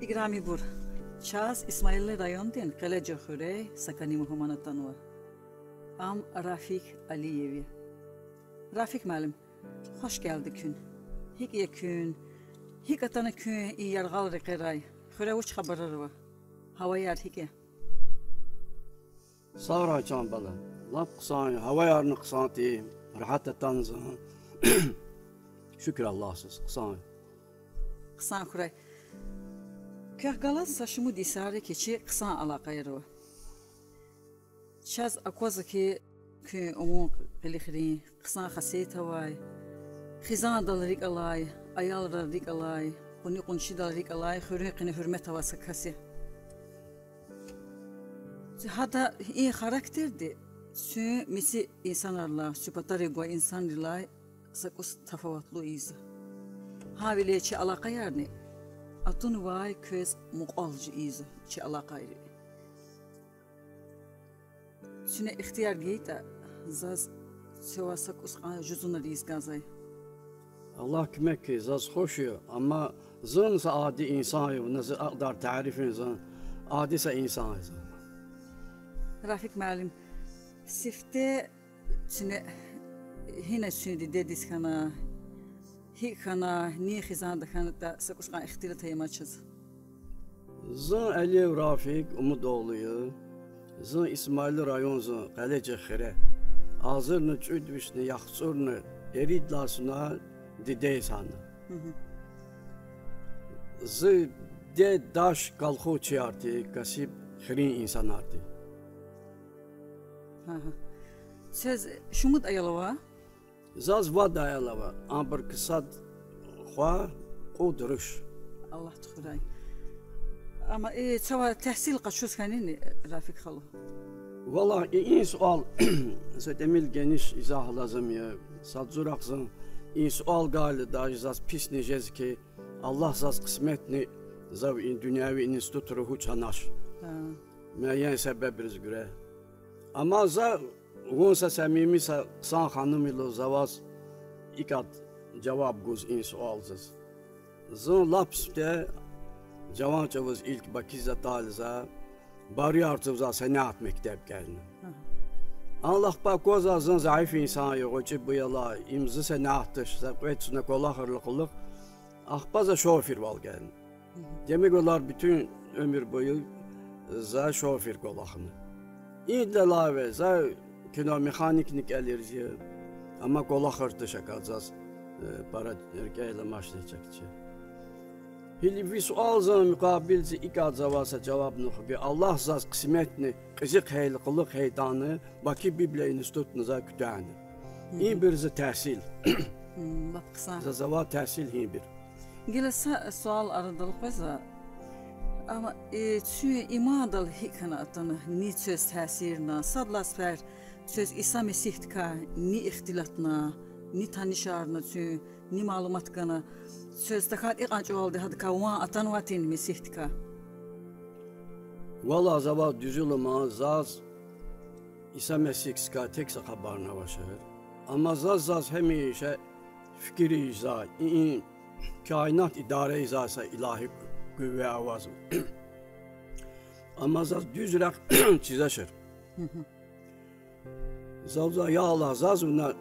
İgrami bur. Çaz İsmailli rayondin Kaleci Xurey sakani muhammanatanwa. Am Rafik Aliyevi. Rafik müəllim, xoş gəldi gün. Hik yekün, hik atanı gün iyi yarğal reqiray. Xure uç xabarları var. Hava yar hike. Sağra can bala. Lap qısan, hava yarını qısan deyim. Rahat etanızın. Şükür Allahsız qısan. Qısan xuray. Kəhqalat saçımı disarı keçi qısan alaqayır var. Çaz akwazı ki umun qilixirin, qısan xasiyet havay. Xizan dalarik alay, ayal radik alay, quni qunşi dalarik alay, xürün qini hürmet havası kasi. Hatta iyi karakterdi. Sü misi insanlarla, süpatari bu insanlarla sakus tafavatlu izi. Havile çi alaka yarni. Atun vay köz muqalcı izi çi alakayri. Süne ihtiyar giyta zaz seva sakus juzuna riz gazay. Allah kimek ki zaz hoşuyor ama zınsa adi insan nasıl aqdar tarifin zın adise insan. Rafik müəllim, sifte süne hine sündi dedis kana hikana ni xizan da da sakusqan ixtilat yemaçız. Zın Aliyev Rafik Umudoğlu'yu, zın İsmail rayon zın Kaleci Xire, azırını çüdvişni yaxsurnu eridlasına dideysanı. Zı de daş kalxu çiyartı kasip xirin insan artı. Söz şumut ayalava? Zaz vad ayalava, amber kısad xwa o duruş. Allah tuğray. Ama çava tahsil qaşus kanini Rafik xalı. Vallahi iyi sual. Zetemil geniş izah lazım ya. Sadzuraqsın. İyi sual gali da zaz pis necez ki Allah zaz kısmetni zav in dünyavi institut ruhu çanaş. Müəyyən səbəbiriz göre. Ama za onsa samimi san xanım ilə zavaz ikat cevap guz in sualsız. Zın lapsde cavan çavuz ilk bakizza taliza bari artıvza senat mektep geldi. Allah bakoza zın zayıf insan yok ki bu yala imzı senattış zapetsine kolahırlıqlıq ahbaza şoför val geldi. Demek olar bütün ömür boyu za şoför kolahını. İdlave za kino mekaniknik alerji ama kolahırtı şakazaz para erkeğiyle başlayacakçı. Hili bir sual zan mukabilci ikad zavasa cevap nuh bi Allah zaz kısmetni qızıq heyliqlıq heydanı Bakı Biblia İnstitutunuza kütüğünü. İyi bir tahsil. Baksan. Zava tahsil iyi bir. Gelasa sual aradılık vəza. Ama çünkü imadal hikanatanı ni söz təsirna, sadlasfer söz İsa Mesihtka ni ixtilatna, ni tanışarna çünkü ni malumat kana söz takat iqanç oldu hadi kavan atan vatin Mesihtka. Valla zava düzülüma zaz İsa Mesihtka tek xabarına başlar. Ama zaz hemişe fikri izah, kainat idare izasa ilahi güve avazı. Ama zaz düzrək çizeşir. Zavza ya Allah zaz ona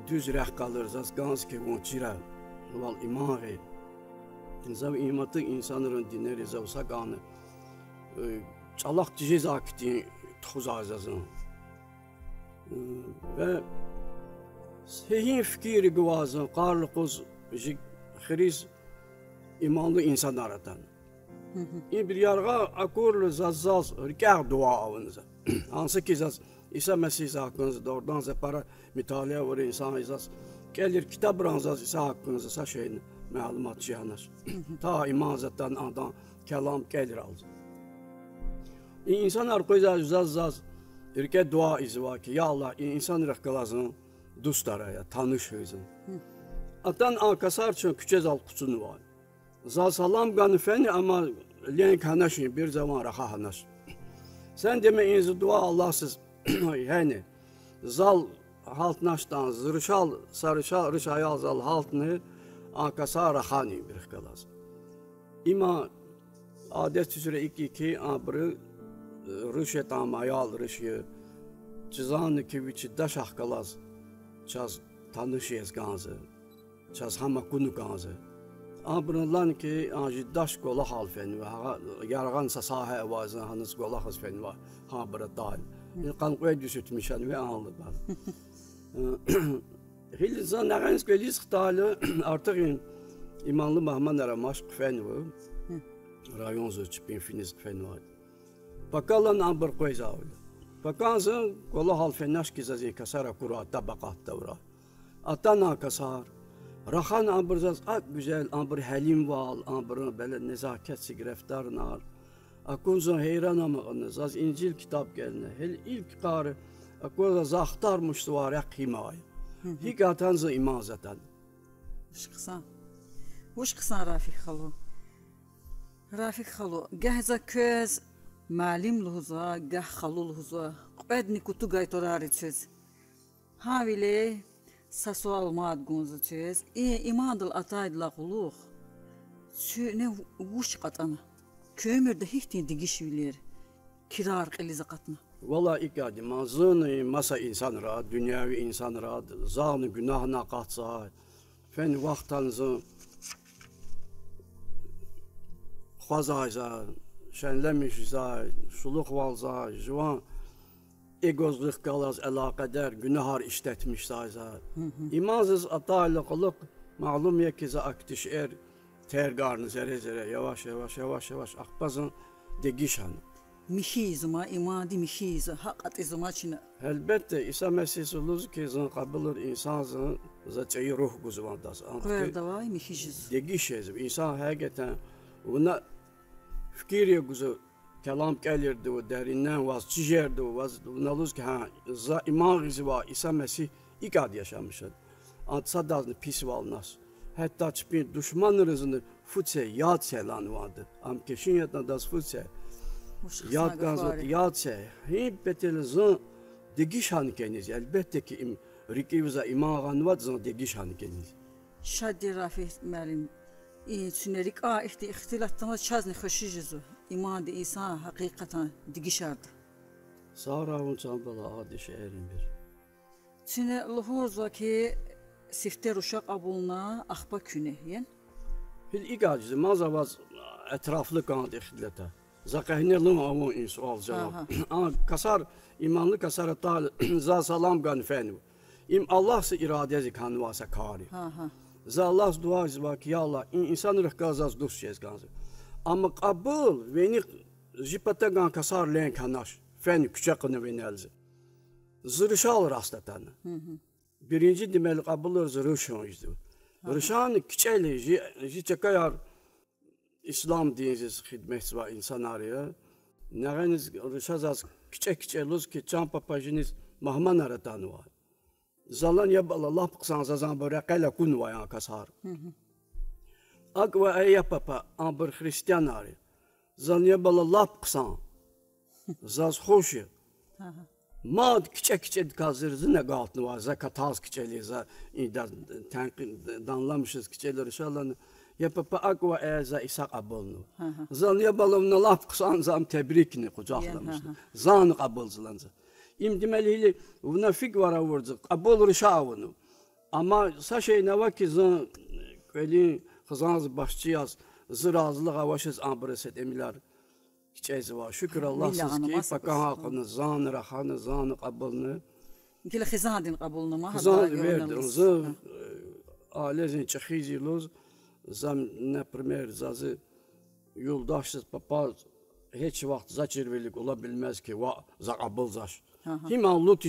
düzrək kalır, zaz gans ki on çira. Val iman gey. Zav imatı insanların dinleri zavsa kanı. Çalaq ciz akti tuz azazın. Ve sehin fikri gvazın qarlıqız xiriz imanlı insan aratan. Bir yarğa akurlu zaz rikâh dua avınıza. Hansı ki zaz İsa Mesih hakkınızda oradan para mütalaa var insan izaz. Gelir kitap ranzaz İsa hakkınızda sa şeyini məlumat cihanar. Ta iman zatdan adan kelam gelir alır. İnsan arkoyza zaz rikâh dua izva ki ya Allah insan rıhkalazın dostlara tanış hızın. Atan akasar için küçez al kutsunu var. Zal salam ganifeni ama lenk hanaşin bir zaman raha hanaş. Sen deme inzi dua Allahsız yani zal halt naştan zırışal sarışal rışayal zal haltını akasar rahani bir kalas. İma adet üzere iki abrı rüşet amayal rüşü cizanı ki viçi daş ahkalaz çaz tanışıyız gazı çaz hama kunu gazı abrılan ki anji daş gola halfen ve yargansa saha evazı hanız gola hasfen ve ha bıra dal kan koy düşütmişen ve ağlılar Hilizan nağens gelis ktalı artık imanlı Mahman aramaş fen ve rayon zıçpin finiz fen var Pakalan amber koyzav. Pakanzın kola halfenaş kizazi kasara kura tabakat davra. Atana kasar. Rahan amberzaz ak güzel amber halim val amber böyle nezaket sigreftar nar. Akunzun heyran amağınız az İncil kitap geline. Hel ilk karı akunza zahtar müştuvarak himay. Hikatanzı imazatan. Uşkısan Rafik Halu. Gehza köz Malim luhza, gah khalu luhza, qedni kutu gaytorari çöz. Havile sasual mad gunzu çöz. İmadıl ataydla quluq. Ne vuş qatana. Kömürde hihtin digişviler. Kirar qiliz qatna. Valla ikadi mazın masa insan ra, dünyavi insan ra, zanı günahına qatsa. Fen vaqtanızı xazayza şenlemiş za, suluk valza, juan egozluk kalaz alakadar günahar işletmiş za. İmazız ataylıqlık malum yekiza aktiş tergarını zere yavaş akbazın degişan. Mihizma imadi mihiza haqqat izma çina. Elbette İsa Mesih suluz ki zan kabulur insanın zaçayı ruh guzvandas. Qerdavay mihijiz. Degişez insan hakikaten ona fikir guzu kelam gelirdi o derinden vaz çijerdi o vaz naluz ki ha za iman va İsa Mesih ikad yaşamışlar. Antsadazını pis valnas. Hatta çıpın düşmanlarını futse yad selan vardı. Am keşin yatna das futse. Yad gazot yad se. Hep betelizin degişan keniz. Elbette ki rikiviza iman vat zan degişan keniz. Şadi Rafi Melim. Sünerik ihtilattama çazni xoşijizu. İman de İsa hakikaten digişardı. Sara un çambala adi şehrin bir. Süne luhuzva ki sifter uşak abulna ahba küne yen. Hil igacı mazavaz etraflı kan ihtilata. Zakahnerlum amu insual cevap. Kasar imanlı kasar tal za salam gan fenu. Allah se iradezi kan vasa kari. Allah dua izbak ya Allah insan rıhkazaz duşyez ganzı. Ama kabul veni jipata gan kasar len kanaş. Fen küçakını venelzi. Zırışal rastatan. Birinci demeli kabulur zırışan izdi. Rışan küçeli jikayar İslam diniz hizmet var insan arıyor. Nağeniz rışazaz küçek luz ki çam papajiniz mahman aratan var. Zalan yabal Allah qsan zazan barakala kun vaya kasar. Akva ay papa amber Hristiyan ari. Zalan yabal Allah qsan. Zaz xoşu. Mad küçük kazırızı ne galtını var. Zakataz küçeli za idan danlamışız küçeleri inşallah. Ya papa akva ay za İsa qabulnu. Zalan yabal Allah qsan zam tebrikni kucaklamışlar. Zan qabulzılanza. İmdimeliyle buna fik var avurdu. Kabul rişavunu. Ama saşey ne var ki zan köylü kızanız başçıyaz. Zırazlık avaşız ambreset emiler. Hiç ezi var. Şükür Allah'sız ki fakan hakkını zan rahanı zan kabulunu. Kile xizadin qabulunu ma. Xizad verdi. Zı alezin çexizi luz. Zam ne primer zazı yoldaşsız papaz hiç vaxt zaçirvelik olabilmez ki za kabul zaş. Himan lut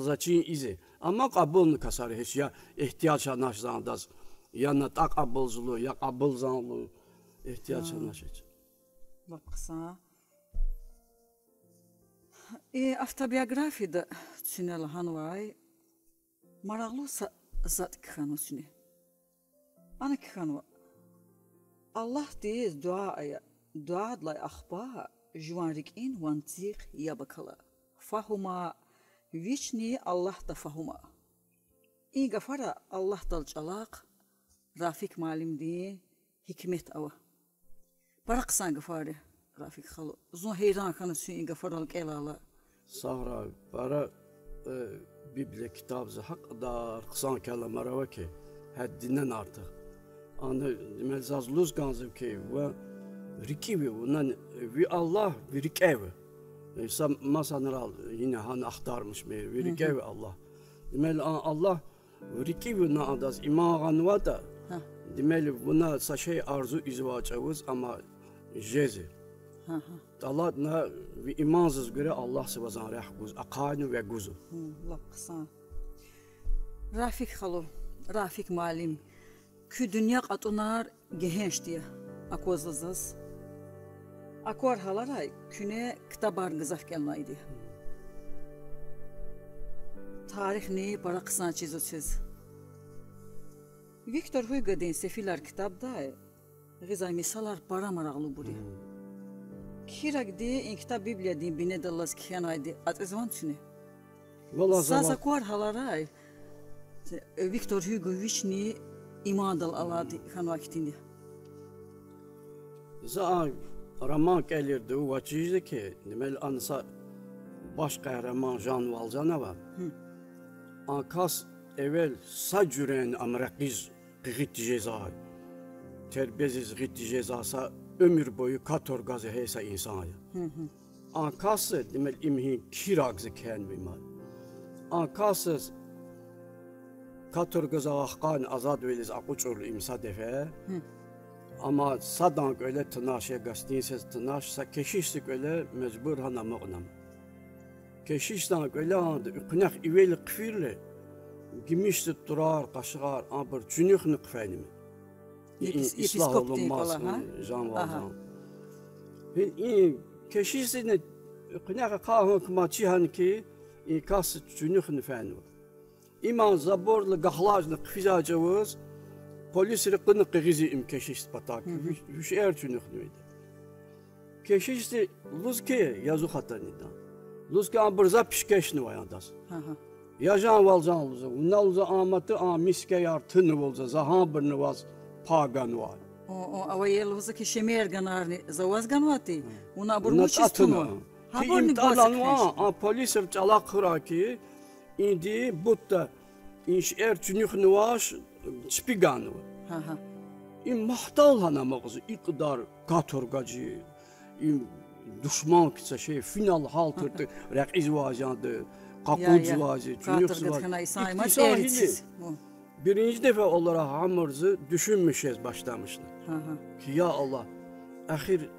zaçin izi. Ama kabulunu kasar hiç ya ihtiyaç anaşzandaz. Ya na tak kabulzulu ya kabul zanlu ihtiyaç anaşıç. Baksa. Avtobiyografiyada Sünel Hanvay maraqlı zat kıxanı süne. Ana kıxanı Allah diz duadla akhba juanrikin wantiq yabakala. Fahuma vichni Allah da fahuma. İga fara Allah dal çalaq Rafik malim diye hikmet ava. Baraksan gafari Rafik Xalo. Zon heyran kanı süyin gafaral elala. Sahra bara Bible kitabı hakdar kısan kelime var ki haddinden artık. Anı melzaz luz ganzım ki ve rikibi unan vi Allah vi rikevi. Masanral yine han aktarmış mı vi rikevi Allah. Demel Allah rikibi na adas iman vada. Demel buna şey arzu izvacavuz ama jezi. Allah na vi imansız göre Allah sebazan rehguz akani ve guzu. Laksan. Rafik Xalo, Rafik Malim. Kü dünya qatunar gehenç diye akozazız. Akor halaray küne kitabar gızaf gelnaydı. Tarih neyi para kısan çizo söz. Victor Hugo den sefiler kitapta gizay misalar para maraqlı buri. Kirak diye in kitap Biblia din bine dallas kiyanaydı atezvan tüne. Sasa kor halaray Victor Hugo vişni imadal aladı kan vaktinde. Za roman gelirdi o vakitde ki demel ansa baş kahraman Jean Valjean var. Ankas evvel sacüren amrakiz gıt ceza. Terbiyetsiz gıt cezası ömür boyu katorgazı heysa insana. Ankas demel imhin kiragzı kendi mal. Ankas katorgazı ahkan azad veliz akuçurlu imsa defe. Ama sadan öyle tınaşe gazetesiz tınaşsa keşişlik öyle mecbur hanama onam. Keşişten öyle andı üknek iveli kfirle gimişti durar kaşıgar aber cünük nıkfenim. İslah olunmaz Jean Valjean. Keşişini üknek kahın kmaçihan ki kas cünük nıfenim. İman zaborlu gahlajlı kfizacavuz polis rıkkını kıgızı keşiş patak. Hüş erçünük neydi. Keşiş de luzke yazı hatanida. Luzke ambırza pişkeşni vayandas. Yajan Valjean luza. Unna luza amatı miske yartını olza. Zahan birni vaz pagan var. O avayel luza ki şemer ganarni zavaz ganvati. Una burmuş istunu. Ki imtalan var. Polis çalak kıraki. İndi butta inş erçünük nüvaş Spigan var. Mahtal hanamağızı iqdar katorgacı, düşman kitse şey final haltırdı, rəqiz vajandı, qaquc vacı, cünüq vacı. Birinci defa olarak hamırızı düşünmüşüz başlamışlar. Ki ya Allah, ahir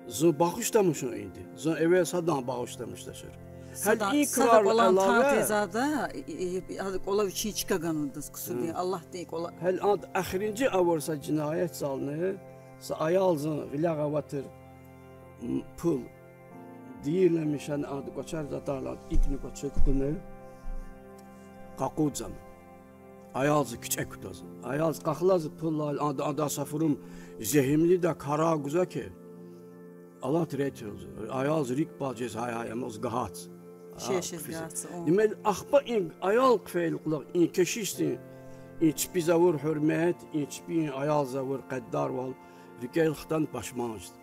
zı bağışlamışsın indi. Zı evvel sadan bağışlamışlar. Hal ikrar olan tatizada olav için çıkaganıdız kusur Allah deyik ola. Hal ad ahirinci avarsa cinayet salını sa ayalzın vilaga vatır pul diyirlemişen adı koçar zatarlar ikni koçak bunu kakudzam ayalzı küçük kutaz ayalz kahlaz pullal adı safurum zehimli de kara güzel ki Allah tiretir ayalz rik bacız hayayamız gahat Demel ahba in ayal kfeil kulak in keşişti in çpi zavur hürmet in çpi ayal zavur qaddar val rikayl xtan başmanıştı.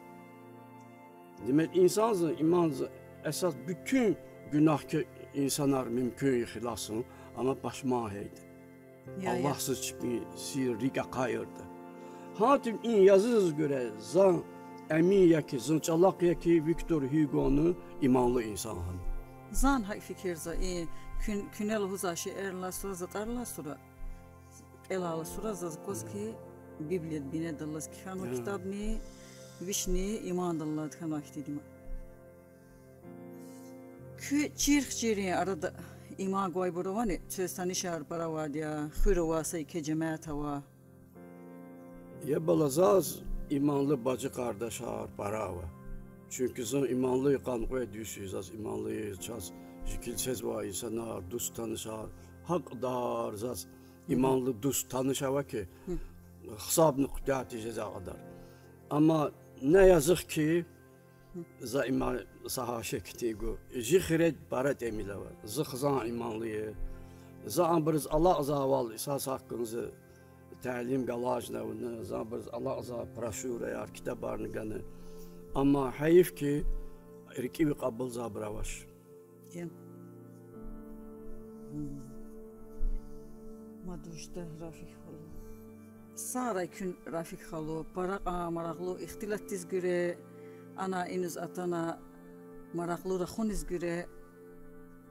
Demel insanzı imanzı esas bütün günahkar insanlar mümkün xilasın ama başman heydi. Allahsız çpi sir rika kayırdı. Hatim in yazız göre zan emin yaki zınçalak yaki Victor Hugo'nu imanlı insan hanım. Zan hay fikirza künel huzaşı erla sura zatarla sura elala sura zaz ki Biblia bine dallas ki kanu kitab ne vişni iman dallat kan vaktidim. Kü çirk arada iman goy buravani çöstani şar para var ya khuru vasay ke cemaat hava. Ya balazaz imanlı bacı kardeş har para var. Çünkü sen imanlı yıkan koy düşüyoruz az imanlı yiyeceğiz. Jikilsiz var insanlar, dost tanışar, hak dar zaz imanlı dost tanışar ki hesabını kutlayacağız kadar. Ama ne yazık ki za iman saha şektiğu, jihiret barat emile var. Zıhzan imanlıyı, za ambırız Allah azaval esas hakkınızı تعلیم گلاج نه زابر الله ازا براشوره یار کتابارن گنه اما حیف کی رکیب قبل زابراوش ين ما دوشته رافik خلو سارا كن رافik خلو برق مرغلو اختلاط تزگره انا اینوز اتانا مرغلو رخونز گره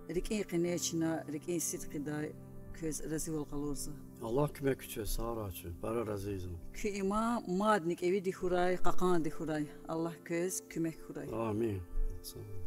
رکین قنیچنا رکین صدق دای köz rezil olqalorsa. Allah kömək üçün sağ üçün, bara razıyam. Ki ima madnik evi di xuray, qaqan di xuray. Allah köz kömək xuray. Amin. Sağ ol.